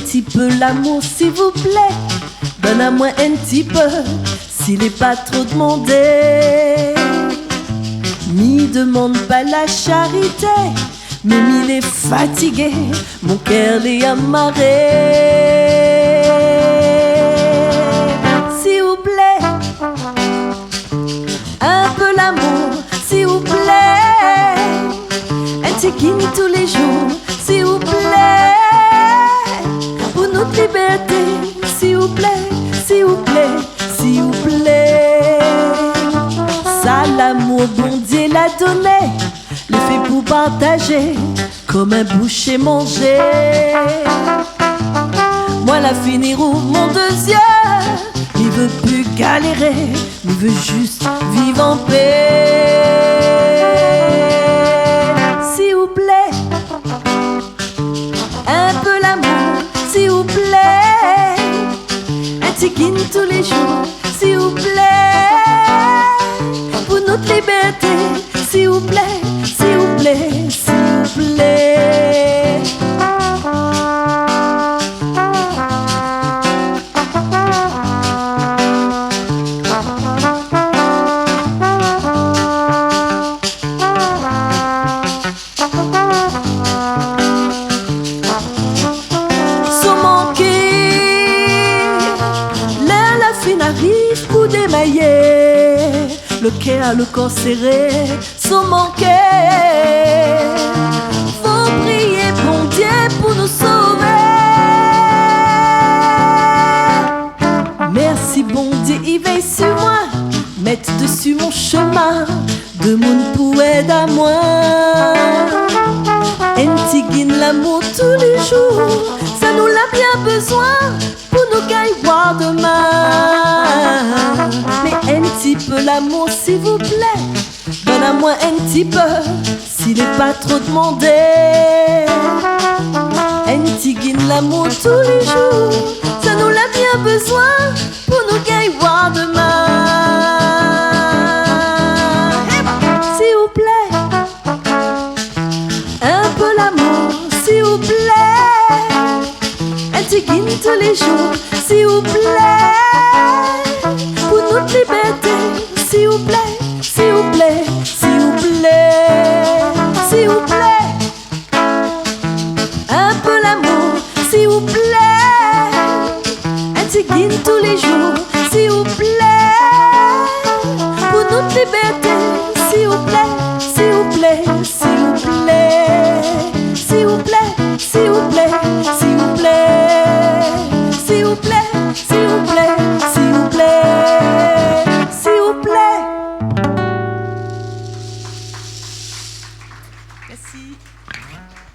petit peu l'amour s'il vous plaît. Donne-moi un petit peu, s'il n'est pas trop demandé. M'y demande pas la charité, mais il est fatigué, mon cœur est amarré. S'il vous plaît, un peu l'amour, s'il vous plaît. Un check-in tous les jours, s'il vous plaît. Pour notre liberté, s'il vous plaît, s'il vous plaît, s'il vous plaît. Ça, l'amour, bon Dieu l'a donné, le fait pour partager, comme un boucher manger. Moi, la finir où mon deuxième, il veut plus galérer, il veut juste vivre en paix. S'il vous plaît, un peu l'amour, s'il vous plaît. Un check-in tous les jours, s'il vous plaît. Pour notre liberté, s'il vous plaît, s'il vous plaît, s'il vous plaît. Arrive pour démailler, le cœur, le corps serré, sans manquer. Faut prier, bon Dieu, pour nous sauver. Merci, bon Dieu, il veille sur moi, mettre dessus mon chemin, de mon pour aider à moi. Entigine l'amour tous les jours, ça nous l'a bien besoin, pour nous gagner voir demain. Mais un petit peu l'amour s'il vous plaît, donne-moi un petit peu, s'il n'est pas trop demandé. Entigine l'amour tous les jours, ça nous l'a bien besoin, pour nous gagner voir demain. S'il vous plaît, un peu l'amour, s'il vous plaît. Un check-in tous les jours, s'il vous plaît. Pour notre liberté, s'il vous plaît, s'il vous plaît, s'il vous plaît, s'il vous plaît. Un peu l'amour, s'il vous plaît. Un check-in tous les jours, s'il vous plaît. Pour notre liberté, s'il vous plaît.